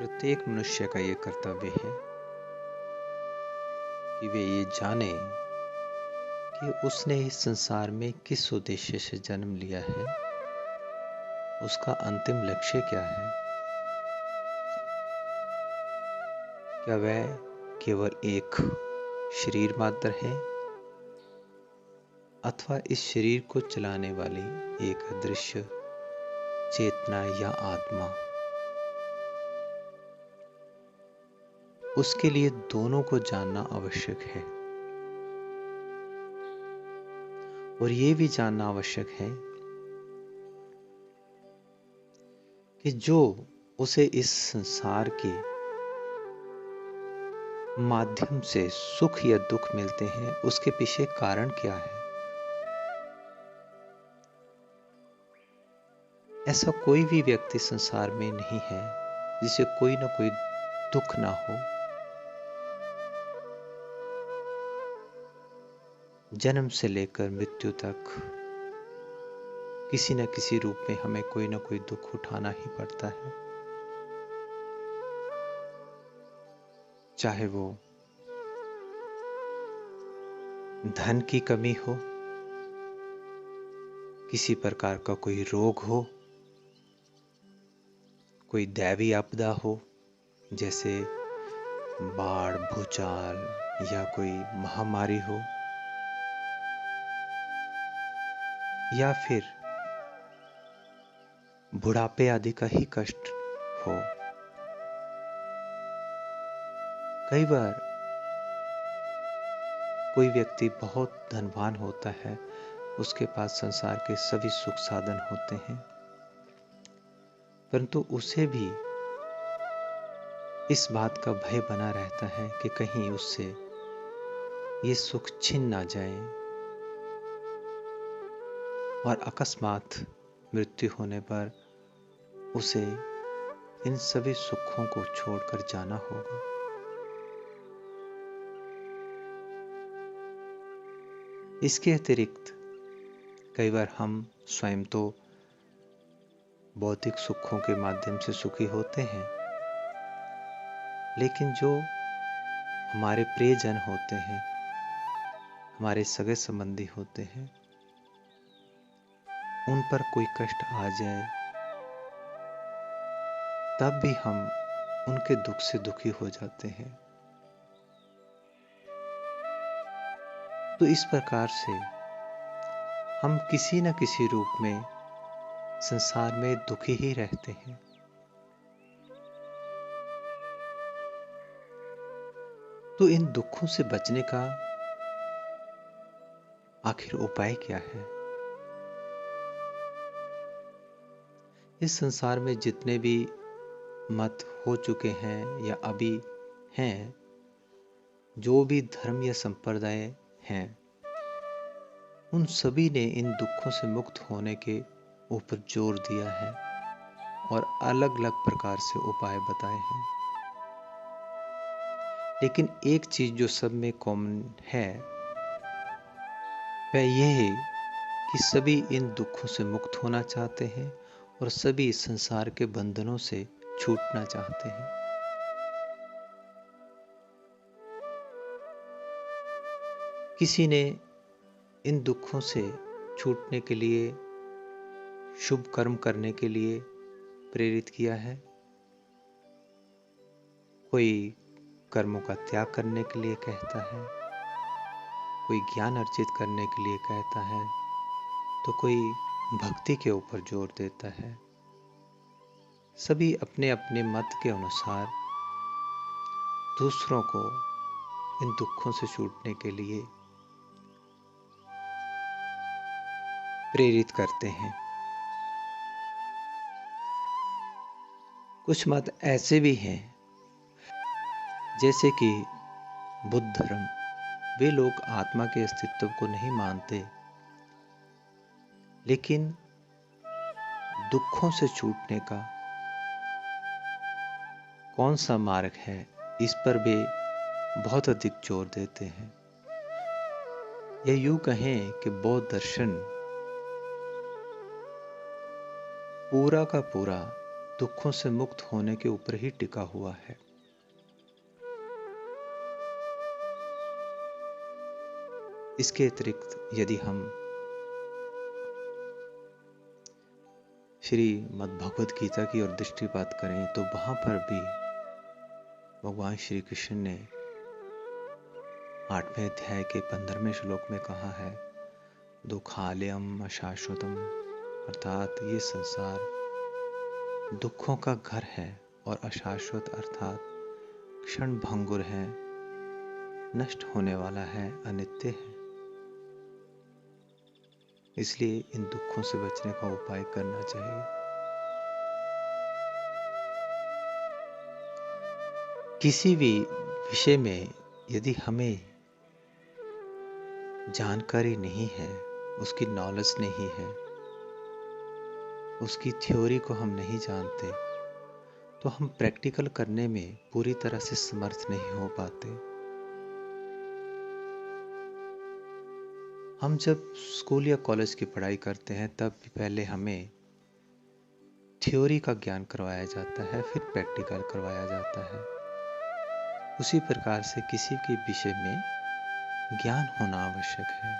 प्रत्येक मनुष्य का ये कर्तव्य है कि वे ये जाने कि उसने इस संसार में किस उद्देश्य से जन्म लिया है, उसका अंतिम लक्ष्य क्या है। क्या वह केवल एक शरीर मात्र है अथवा इस शरीर को चलाने वाली एक अदृश्य चेतना या आत्मा। उसके लिए दोनों को जानना आवश्यक है और ये भी जानना आवश्यक है कि जो उसे इस संसार के माध्यम से सुख या दुख मिलते हैं, उसके पीछे कारण क्या है। ऐसा कोई भी व्यक्ति संसार में नहीं है जिसे कोई ना कोई दुख ना हो। जन्म से लेकर मृत्यु तक किसी न किसी रूप में हमें कोई ना कोई दुख उठाना ही पड़ता है, चाहे वो धन की कमी हो, किसी प्रकार का कोई रोग हो, कोई दैवी आपदा हो जैसे बाढ़, भूचाल या कोई महामारी हो, या फिर बुढ़ापे आदि का ही कष्ट हो। कई बार कोई व्यक्ति बहुत धनवान होता है, उसके पास संसार के सभी सुख साधन होते हैं, परंतु उसे भी इस बात का भय बना रहता है कि कहीं उससे ये सुख छिन ना जाए और अकस्मात मृत्यु होने पर उसे इन सभी सुखों को छोड़कर जाना होगा। इसके अतिरिक्त कई बार हम स्वयं तो भौतिक सुखों के माध्यम से सुखी होते हैं, लेकिन जो हमारे प्रियजन होते हैं, हमारे सगे संबंधी होते हैं, उन पर कोई कष्ट आ जाए तब भी हम उनके दुख से दुखी हो जाते हैं। तो इस प्रकार से हम किसी न किसी रूप में संसार में दुखी ही रहते हैं। तो इन दुखों से बचने का आखिर उपाय क्या है। इस संसार में जितने भी मत हो चुके हैं या अभी हैं, जो भी धर्म या संप्रदाय हैं, उन सभी ने इन दुखों से मुक्त होने के ऊपर जोर दिया है और अलग अलग प्रकार से उपाय बताए हैं। लेकिन एक चीज जो सब में कॉमन है वह यह है कि सभी इन दुखों से मुक्त होना चाहते हैं और सभी संसार के बंधनों से छूटना चाहते हैं। किसी ने इन दुखों से छूटने के लिए शुभ कर्म करने के लिए प्रेरित किया है, कोई कर्मों का त्याग करने के लिए कहता है, कोई ज्ञान अर्जित करने के लिए कहता है, तो कोई भक्ति के ऊपर जोर देता है। सभी अपने अपने मत के अनुसार दूसरों को इन दुखों से छूटने के लिए प्रेरित करते हैं। कुछ मत ऐसे भी हैं जैसे कि बुद्ध धर्म, वे लोग आत्मा के अस्तित्व को नहीं मानते, लेकिन दुखों से छूटने का कौन सा मार्ग है इस पर वे बहुत अधिक जोर देते हैं। या यूं कहें कि बौद्ध दर्शन पूरा का पूरा दुखों से मुक्त होने के ऊपर ही टिका हुआ है। इसके अतिरिक्त यदि हम श्रीमद् भगवद गीता की ओर दृष्टिपात करें तो वहां पर भी भगवान श्री कृष्ण ने 8वें अध्याय के 15वें श्लोक में कहा है, दुखालयम अशाश्वतम, अर्थात ये संसार दुखों का घर है और अशाश्वत अर्थात क्षण भंगुर है, नष्ट होने वाला है, अनित्य है। इसलिए इन दुखों से बचने का उपाय करना चाहिए। किसी भी विषय में यदि हमें जानकारी नहीं है, उसकी नॉलेज नहीं है, उसकी थ्योरी को हम नहीं जानते, तो हम प्रैक्टिकल करने में पूरी तरह से समर्थ नहीं हो पाते। हम जब स्कूल या कॉलेज की पढ़ाई करते हैं तब पहले हमें थ्योरी का ज्ञान करवाया जाता है, फिर प्रैक्टिकल करवाया जाता है। उसी प्रकार से किसी के विषय में ज्ञान होना आवश्यक है।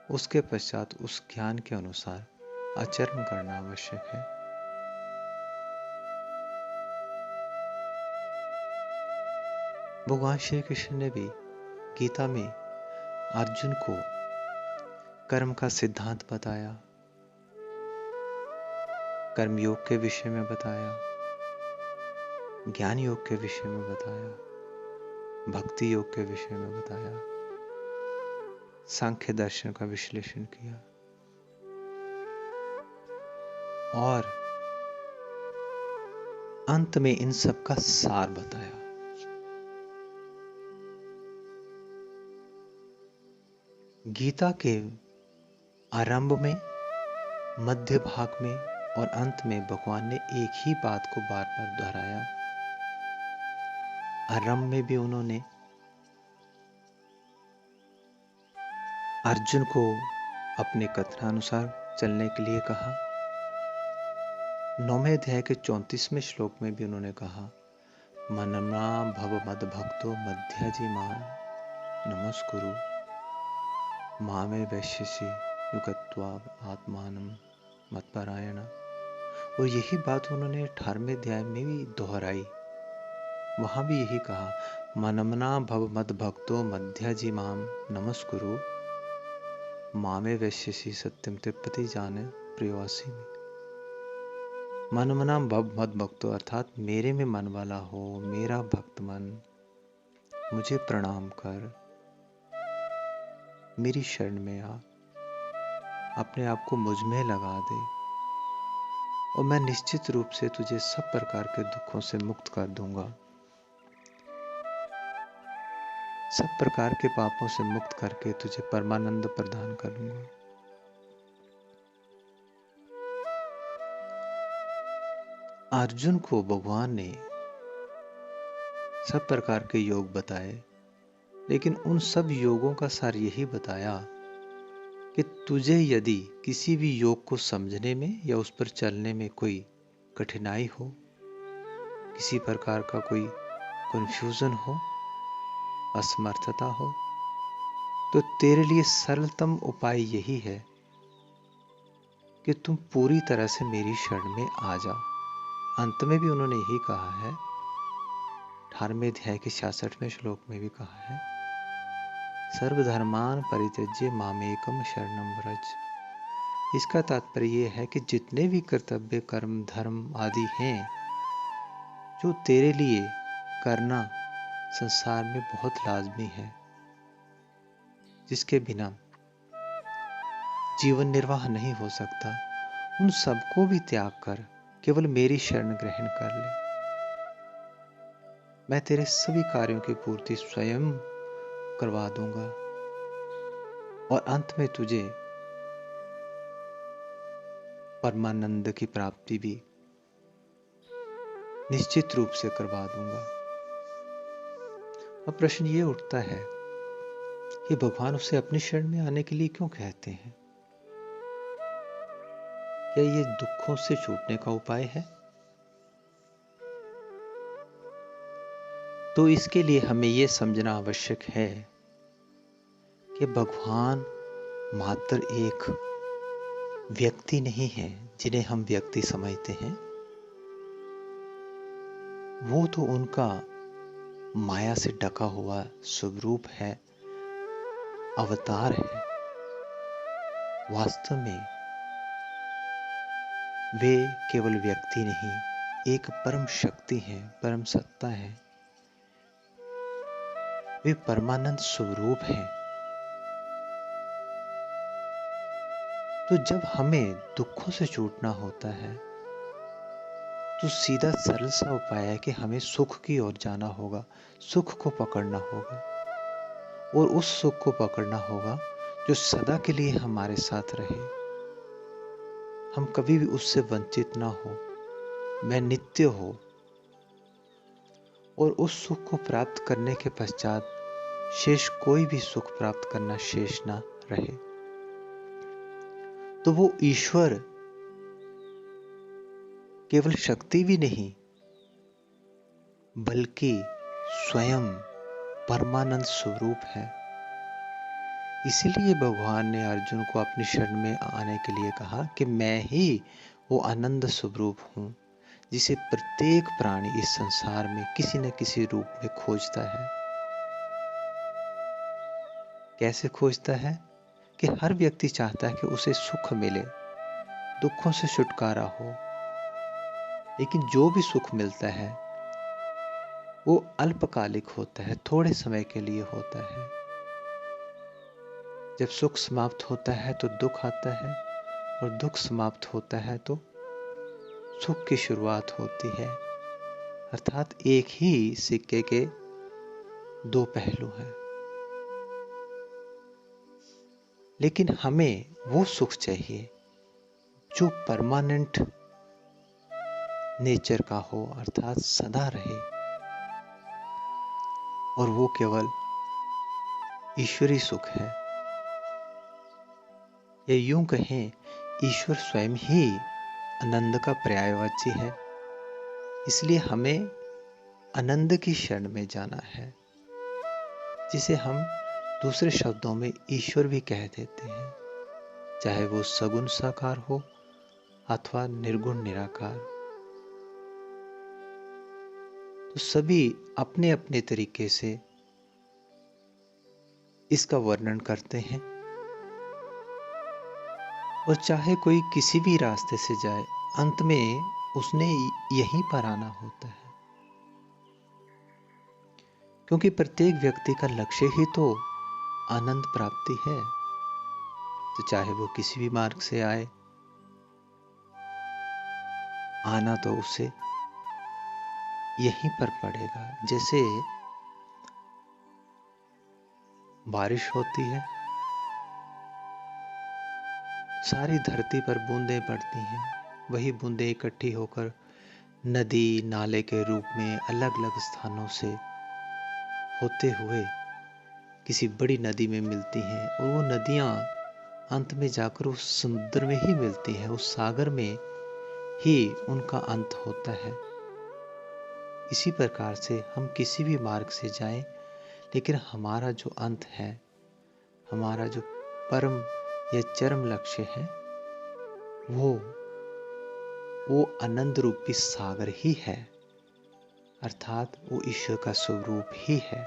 उसके पश्चात उस ज्ञान के अनुसार आचरण करना आवश्यक है। भगवान श्री कृष्ण ने भी गीता में अर्जुन को कर्म का सिद्धांत बताया, कर्म योग के विषय में बताया, ज्ञान योग के विषय में बताया, भक्ति योग के विषय में बताया, सांख्य दर्शन का विश्लेषण किया और अंत में इन सब का सार बताया। गीता के आरंभ में, मध्य भाग में और अंत में भगवान ने एक ही बात को बार बार दोहराया। आरंभ में भी उन्होंने अर्जुन को अपने कथनानुसार चलने के लिए कहा। 9वें अध्याय के 34वें श्लोक में भी उन्होंने कहा, मनना भव मद भक्तो मध्यजी मां नमस्कुरु मामे वैश्यसि युगत्वा आत्मानम मत्परायण। और यही बात उन्होंने 18वें अध्याय में भी दोहराई। वहां भी यही कहा, मनमना भव मद भक्तो मध्यजी मां नमस्कुरु मामे वैश्यसि सत्यम तिरुपति जाने प्रियवासी में। मन मना मद भक्तो अर्थात मेरे में मन वाला हो, मेरा भक्त मन, मुझे प्रणाम कर, मेरी शरण में आ, अपने आप को मुझ में लगा दे और मैं निश्चित रूप से तुझे सब प्रकार के दुखों से मुक्त कर दूंगा, सब प्रकार के पापों से मुक्त करके तुझे परमानंद प्रदान करूंगा। अर्जुन को भगवान ने सब प्रकार के योग बताए, लेकिन उन सब योगों का सार यही बताया कि तुझे यदि किसी भी योग को समझने में या उस पर चलने में कोई कठिनाई हो, किसी प्रकार का कोई कंफ्यूजन हो, असमर्थता हो, तो तेरे लिए सरलतम उपाय यही है कि तुम पूरी तरह से मेरी शरण में आ जा। अंत में भी उन्होंने यही कहा है, 18वें अध्याय के 66वें श्लोक में भी कहा है, सर्वधर्मान परित्यज्य मामेकम शरणम व्रज। इसका तात्पर्य यह है कि जितने भी कर्तव्य, कर्म, धर्म आदि हैं जो तेरे लिए करना संसार में बहुत लाजमी है, जिसके बिना जीवन निर्वाह नहीं हो सकता, उन सबको भी त्याग कर केवल मेरी शरण ग्रहण कर ले। मैं तेरे सभी कार्यों की पूर्ति स्वयं करवा दूंगा और अंत में तुझे परमानंद की प्राप्ति भी निश्चित रूप से करवा दूंगा। अब प्रश्न ये उठता है कि भगवान उसे अपनी शरण में आने के लिए क्यों कहते हैं? क्या ये दुखों से छूटने का उपाय है? तो इसके लिए हमें ये समझना आवश्यक है कि भगवान मात्र एक व्यक्ति नहीं है जिन्हें हम व्यक्ति समझते हैं। वो तो उनका माया से ढका हुआ स्वरूप है, अवतार है। वास्तव में वे केवल व्यक्ति नहीं, एक परम शक्ति है, परम सत्ता है। वे परमानंद स्वरूप है। तो जब हमें दुखों से छूटना होता है तो सीधा सरल सा उपाय है कि हमें सुख की ओर जाना होगा, सुख को पकड़ना होगा, और उस सुख को पकड़ना होगा जो सदा के लिए हमारे साथ रहे। हम कभी भी उससे वंचित ना हो, मैं नित्य हो, और उस सुख को प्राप्त करने के पश्चात शेष कोई भी सुख प्राप्त करना शेष ना रहे। तो वो ईश्वर केवल शक्ति भी नहीं बल्कि स्वयं परमानंद स्वरूप है। इसीलिए भगवान ने अर्जुन को अपनी शरण में आने के लिए कहा कि मैं ही वो आनंद स्वरूप हूँ जिसे प्रत्येक प्राणी इस संसार में किसी न किसी रूप में खोजता है। कैसे खोजता है? कि हर व्यक्ति चाहता है कि उसे सुख मिले, दुखों से छुटकारा हो, लेकिन जो भी सुख मिलता है वो अल्पकालिक होता है, थोड़े समय के लिए होता है। जब सुख समाप्त होता है तो दुख आता है, और दुख समाप्त होता है तो सुख की शुरुआत होती है। अर्थात एक ही सिक्के के दो पहलू हैं। लेकिन हमें वो सुख चाहिए जो परमानेंट नेचर का हो, अर्थात सदा रहे, और वो केवल ईश्वरी सुख है। या यूं कहें, ईश्वर स्वयं ही आनंद का पर्यायवाची है। इसलिए हमें आनंद की शरण में जाना है, जिसे हम दूसरे शब्दों में ईश्वर भी कह देते हैं, चाहे वो सगुण साकार हो अथवा निर्गुण निराकार। तो सभी अपने अपने तरीके से इसका वर्णन करते हैं, और चाहे कोई किसी भी रास्ते से जाए, अंत में उसने यहीं पर आना होता है, क्योंकि प्रत्येक व्यक्ति का लक्ष्य ही तो आनंद प्राप्ति है। तो चाहे वो किसी भी मार्ग से आए, आना तो उसे यहीं पर पड़ेगा। जैसे बारिश होती है, सारी धरती पर बूंदें पड़ती हैं, वही बूंदें इकट्ठी होकर नदी नाले के रूप में अलग अलग स्थानों से होते हुए किसी बड़ी नदी में मिलती हैं, और वो नदियां अंत में जाकर उस समुद्र में ही मिलती हैं, उस सागर में ही उनका अंत होता है। इसी प्रकार से हम किसी भी मार्ग से जाएं, लेकिन हमारा जो अंत है, हमारा जो परम या चरम लक्ष्य है, वो आनंद रूपी सागर ही है, अर्थात वो ईश्वर का स्वरूप ही है,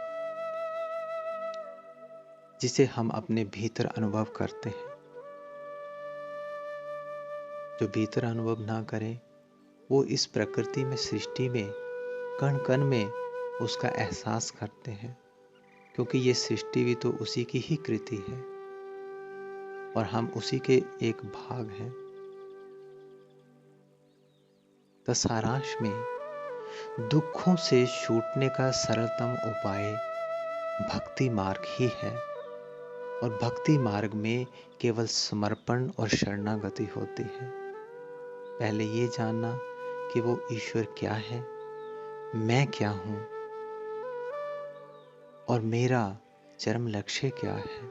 जिसे हम अपने भीतर अनुभव करते हैं। जो भीतर अनुभव ना करें, वो इस प्रकृति में, सृष्टि में, कण कण में उसका एहसास करते हैं, क्योंकि ये सृष्टि भी तो उसी की ही कृति है और हम उसी के एक भाग हैं। तो सारांश में, दुखों से छूटने का सरलतम उपाय भक्ति मार्ग ही है, और भक्ति मार्ग में केवल समर्पण और शरणागति होती है। पहले ये जानना कि वो ईश्वर क्या है, मैं क्या हूं, और मेरा चरम लक्ष्य क्या है।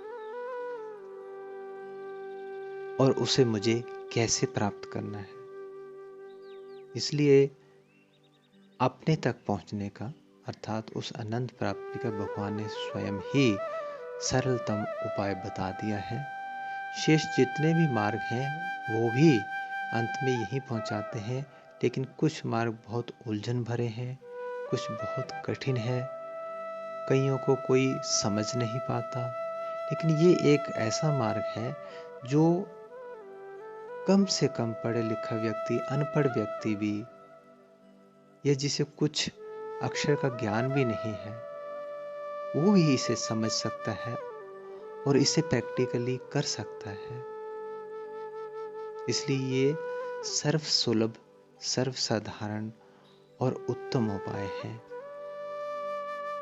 और उसे मुझे कैसे प्राप्त करना है। इसलिए अपने तक पहुंचने का अर्थात उस अनंत प्राप्ति का भगवान ने स्वयं ही सरलतम उपाय बता दिया है। शेष जितने भी मार्ग हैं वो भी अंत में यही पहुंचाते हैं, लेकिन कुछ मार्ग बहुत उलझन भरे हैं, कुछ बहुत कठिन है, कईयों को कोई समझ नहीं पाता। लेकिन ये एक ऐसा मार्ग है जो कम से कम पढ़े लिखा व्यक्ति, अनपढ़ व्यक्ति भी, या जिसे कुछ अक्षर का ज्ञान भी नहीं है, वो भी इसे समझ सकता है और इसे प्रैक्टिकली कर सकता है। इसलिए ये सर्व सुलभ, सर्व साधारण और उत्तम उपाय है।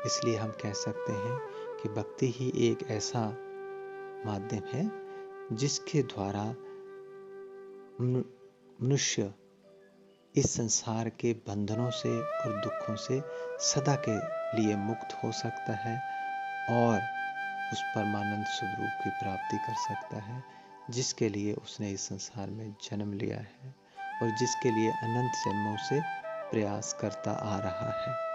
इसलिए हम कह सकते हैं कि भक्ति ही एक ऐसा माध्यम है जिसके द्वारा मनुष्य इस संसार के बंधनों से और दुखों से सदा के लिए मुक्त हो सकता है और उस परमानंद स्वरूप की प्राप्ति कर सकता है, जिसके लिए उसने इस संसार में जन्म लिया है और जिसके लिए अनंत जन्मों से प्रयास करता आ रहा है।